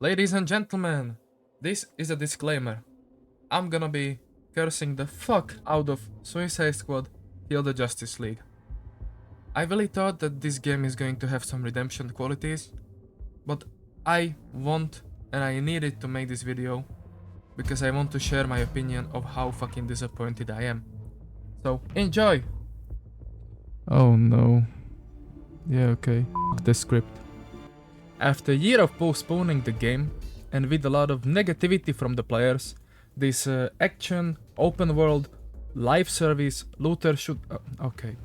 Ladies and gentlemen, this is a disclaimer. I'm gonna be cursing the fuck out of Suicide Squad Kill the Justice League. I really thought that this game is going to have some redemption qualities, but I want and I needed to make this video because I want to share my opinion of how fucking disappointed I am. So enjoy! Oh no. Yeah, okay. The script. After a year of postponing the game, and with a lot of negativity from the players, this action, open world, live service, looter shoot... okay.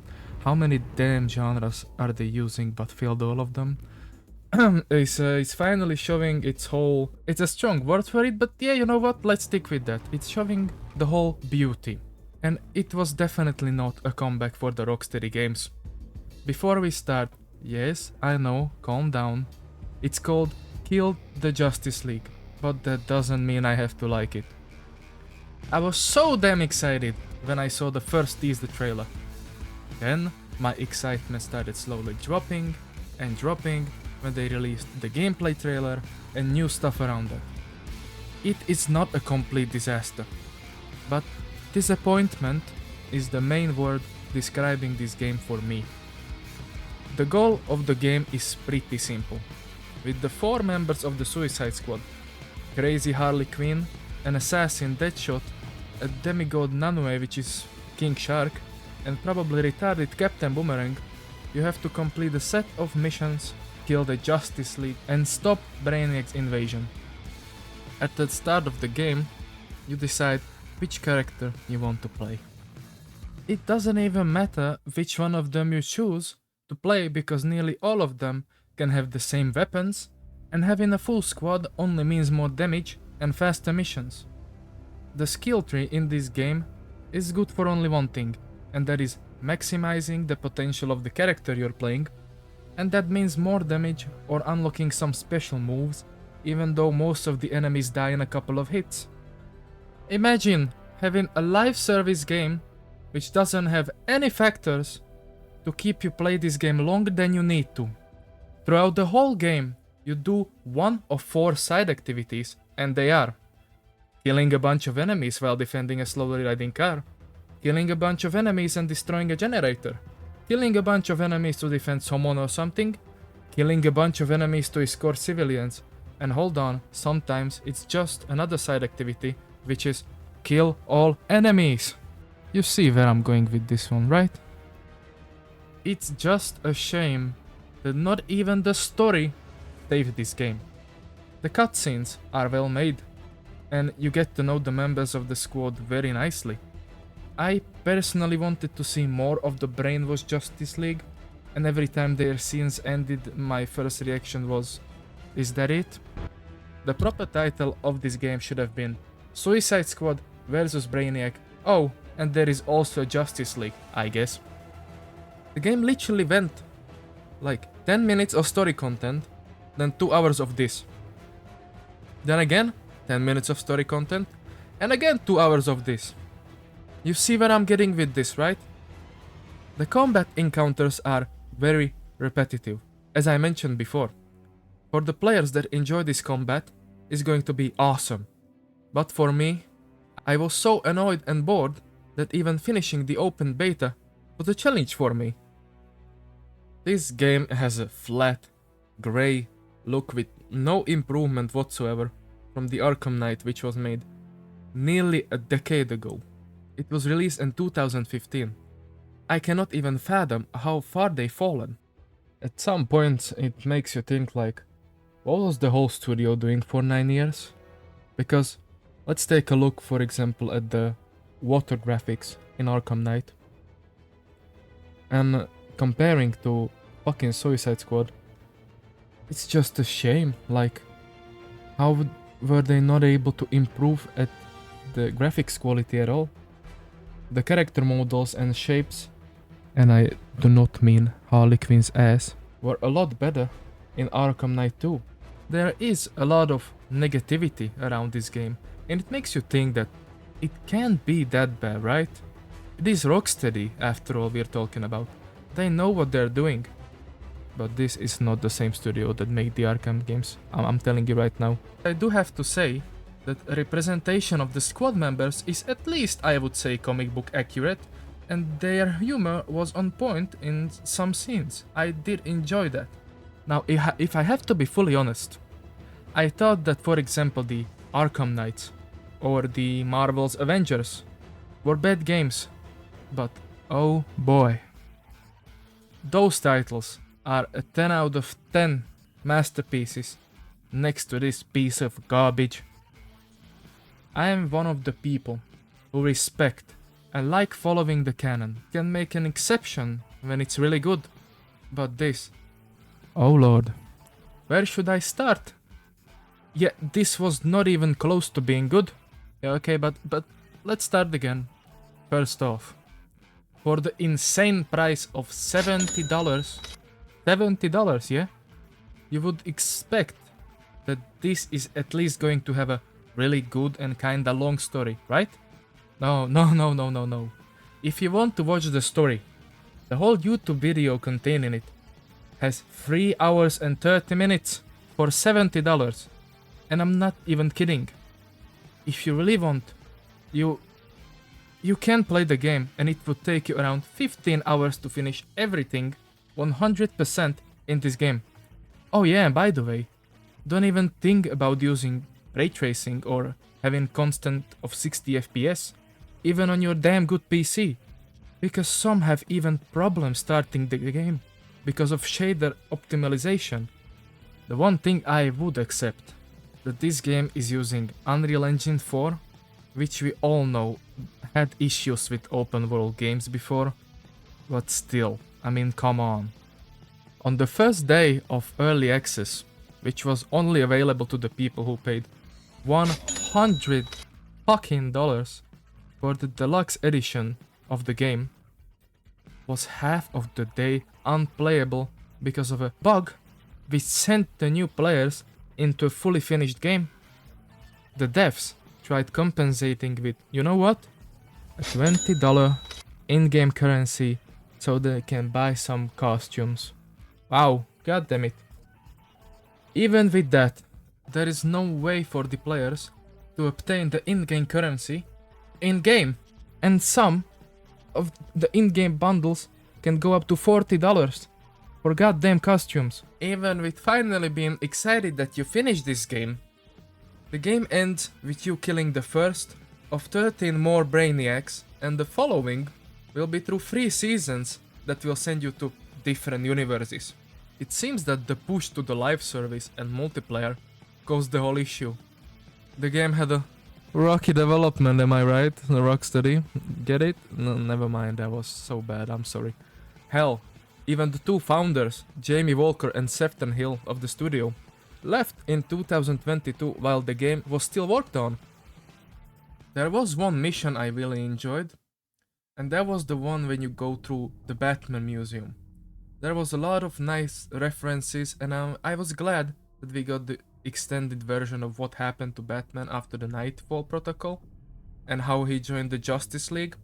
How many damn genres are they using but failed all of them? It's finally showing its whole... It's a strong word for it, but yeah, you know what? Let's stick with that. It's showing the whole beauty. And it was definitely not a comeback for the Rocksteady games. Before we start, yes, I know, calm down. It's called Kill the Justice League, but that doesn't mean I have to like it. I was so damn excited when I saw the first teaser trailer. Then my excitement started slowly dropping and dropping when they released the gameplay trailer and new stuff around it. It is not a complete disaster, but disappointment is the main word describing this game for me. The goal of the game is pretty simple. With the 4 members of the Suicide Squad, Crazy Harley Quinn, an assassin Deadshot, a demigod Nanue which is King Shark, and probably retarded Captain Boomerang, you have to complete a set of missions, kill the Justice League, and stop Brainiac's invasion. At the start of the game, you decide which character you want to play. It doesn't even matter which one of them you choose to play because nearly all of them can have the same weapons, and having a full squad only means more damage and faster missions. The skill tree in this game is good for only one thing, and that is maximizing the potential of the character you're playing, and that means more damage or unlocking some special moves, even though most of the enemies die in a couple of hits. Imagine having a live service game which doesn't have any factors to keep you play this game longer than you need to. Throughout the whole game, you do one of 4 side activities, and they are killing a bunch of enemies while defending a slowly riding car, killing a bunch of enemies and destroying a generator, killing a bunch of enemies to defend someone or something, killing a bunch of enemies to escort civilians, and hold on, sometimes it's just another side activity, which is kill all enemies. You see where I'm going with this one, right? It's just a shame that not even the story saved this game. The cutscenes are well made, and you get to know the members of the squad very nicely. I personally wanted to see more of the brainwashed Justice League, and every time their scenes ended, my first reaction was, is that it? The proper title of this game should have been Suicide Squad vs Brainiac. Oh, and there is also a Justice League, I guess. The game literally went like 10 minutes of story content, then 2 hours of this. Then again, 10 minutes of story content, and again 2 hours of this. You see where I'm getting with this, right? The combat encounters are very repetitive, as I mentioned before. For the players that enjoy this combat, it's going to be awesome. But for me, I was so annoyed and bored that even finishing the open beta was a challenge for me. This game has a flat, grey look with no improvement whatsoever from the Arkham Knight, which was made nearly a decade ago. It was released in 2015. I cannot even fathom how far they've fallen. At some point it makes you think like, what was the whole studio doing for 9 years? Because let's take a look, for example, at the water graphics in Arkham Knight. And comparing to fucking Suicide Squad, it's just a shame. Like, how were they not able to improve at the graphics quality at all? The character models and shapes, and I do not mean Harley Quinn's ass, were a lot better in Arkham Knight 2. There is a lot of negativity around this game, and it makes you think that it can't be that bad, right? It is Rocksteady, after all, we're talking about. They know what they're doing. But this is not the same studio that made the Arkham games. I'm telling you right now. I do have to say that representation of the squad members is at least, I would say, comic book accurate, and their humor was on point in some scenes. I did enjoy that. Now, if I have to be fully honest, I thought that, for example, the Arkham Knights or the Marvel's Avengers were bad games, but oh boy. Those titles are a 10 out of 10 masterpieces next to this piece of garbage. I am one of the people who respect and like following the canon. Can make an exception when it's really good, but this... Oh lord. Where should I start? Yeah, this was not even close to being good. Yeah, okay, but let's start again. First off, for the insane price of $70, $70, yeah? You would expect that this is at least going to have a really good and kinda long story, right? No. If you want to watch the story, the whole YouTube video containing it has 3 hours and 30 minutes for $70. And I'm not even kidding. If you really want, you can play the game and it would take you around 15 hours to finish everything 100% in this game. Oh yeah, and by the way, don't even think about using ray tracing or having constant of 60 FPS, even on your damn good PC, because some have even problems starting the game because of shader optimization. The one thing I would accept, that this game is using Unreal Engine 4, which we all know had issues with open world games before, but still, I mean, come on. On the first day of early access, which was only available to the people who paid $100 fucking for the deluxe edition of the game, was half of the day unplayable because of a bug which sent the new players into a fully finished game. The devs tried compensating with, you know what? A $20 in-game currency so they can buy some costumes. Wow, goddammit. Even with that, there is no way for the players to obtain the in-game currency in-game, and some of the in-game bundles can go up to $40 for goddamn costumes. Even with finally being excited that you finish this game, the game ends with you killing the first of 13 more Brainiacs, and the following will be through 3 seasons that will send you to different universes. It seems that the push to the live service and multiplayer caused the whole issue. The game had a rocky development, am I right? The Rocksteady. Get it? No, never mind, that was so bad, I'm sorry. Hell, even the 2 founders, Jamie Walker and Sefton Hill of the studio, left in 2022 while the game was still worked on. There was one mission I really enjoyed, and that was the one when you go through the Batman Museum. There was a lot of nice references, and I was glad that we got the extended version of what happened to Batman after the Nightfall Protocol, and how he joined the Justice League.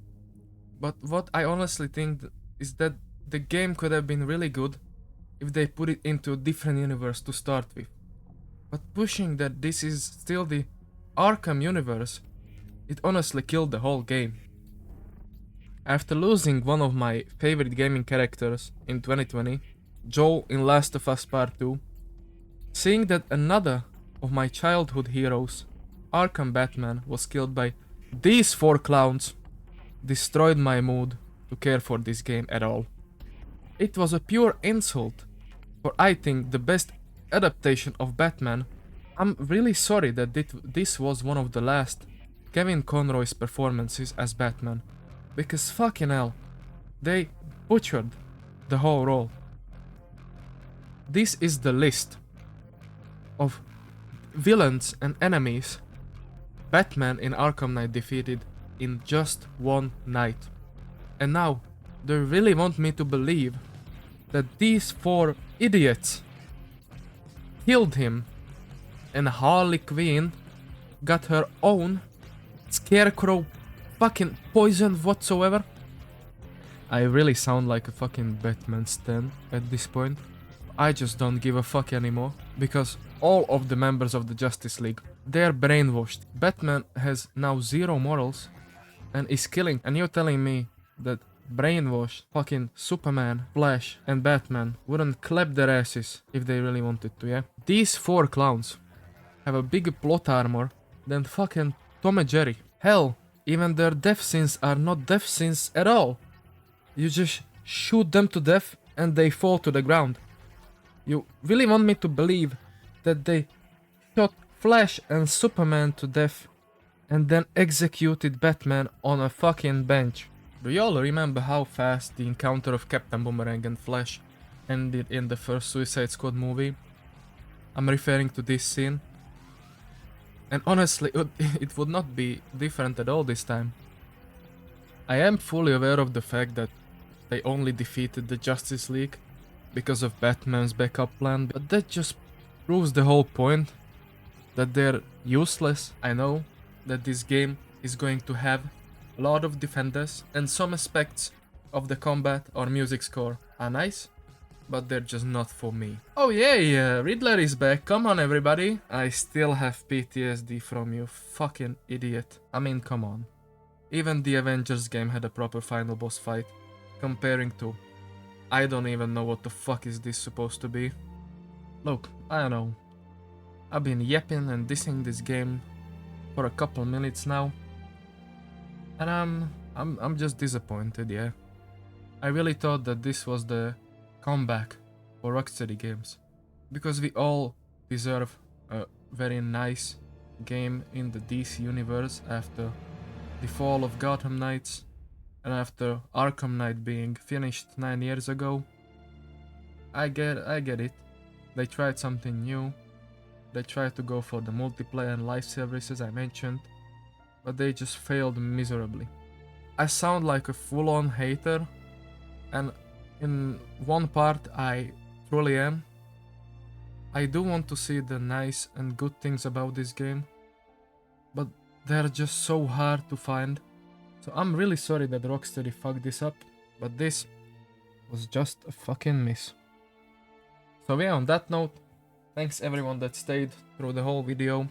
But what I honestly think is that the game could have been really good if they put it into a different universe to start with. But pushing that this is still the Arkham universe, it honestly killed the whole game. After losing one of my favorite gaming characters in 2020, Joel in Last of Us Part 2, seeing that another of my childhood heroes, Arkham Batman, was killed by these 4 clowns, destroyed my mood to care for this game at all. It was a pure insult for, I think, the best adaptation of Batman. I'm really sorry that this was one of the last Kevin Conroy's performances as Batman, because fucking hell, they butchered the whole role. This is the list of villains and enemies Batman in Arkham Knight defeated in just one night. And now, they really want me to believe that these 4 idiots killed him, and Harley Quinn got her own Scarecrow fucking poison whatsoever. I really sound like a fucking Batman stan at this point. I just don't give a fuck anymore, because all of the members of the Justice League, they're brainwashed. Batman has now zero morals and is killing, and you're telling me that brainwashed fucking Superman, Flash, and Batman wouldn't clap their asses if they really wanted to, yeah? These four clowns have a bigger plot armor than fucking Tom and Jerry. Hell, even their death scenes are not death scenes at all. You just shoot them to death and they fall to the ground. You really want me to believe that they shot Flash and Superman to death and then executed Batman on a fucking bench? Do y'all remember how fast the encounter of Captain Boomerang and Flash ended in the first Suicide Squad movie? I'm referring to this scene. And honestly, it would not be different at all this time. I am fully aware of the fact that they only defeated the Justice League because of Batman's backup plan, but that just proves the whole point, that they're useless. I know that this game is going to have a lot of defenders, and some aspects of the combat or music score are nice, but they're just not for me. Oh yay, Riddler is back, come on everybody. I still have PTSD from you, fucking idiot. I mean, come on. Even the Avengers game had a proper final boss fight, comparing to... I don't even know what the fuck is this supposed to be. Look, I don't know. I've been yapping and dissing this game for a couple minutes now. And I'm just disappointed, yeah. I really thought that this was the comeback for Rocksteady games, because we all deserve a very nice game in the DC universe after the fall of Gotham Knights and after Arkham Knight being finished 9 years ago. I get it. They tried something new. They tried to go for the multiplayer and live services I mentioned, but they just failed miserably. I sound like a full-on hater, and in one part I truly am. I do want to see the nice and good things about this game, but they're just so hard to find. So I'm really sorry that Rocksteady fucked this up, but this was just a fucking miss. So yeah, on that note, thanks everyone that stayed through the whole video,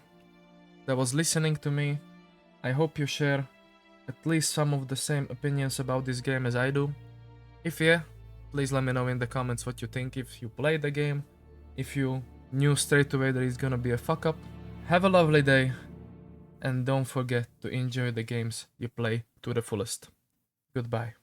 that was listening to me. I hope you share at least some of the same opinions about this game as I do. If yeah, please let me know in the comments what you think, if you played the game, if you knew straight away that it's gonna be a fuck up. Have a lovely day, and don't forget to enjoy the games you play to the fullest. Goodbye.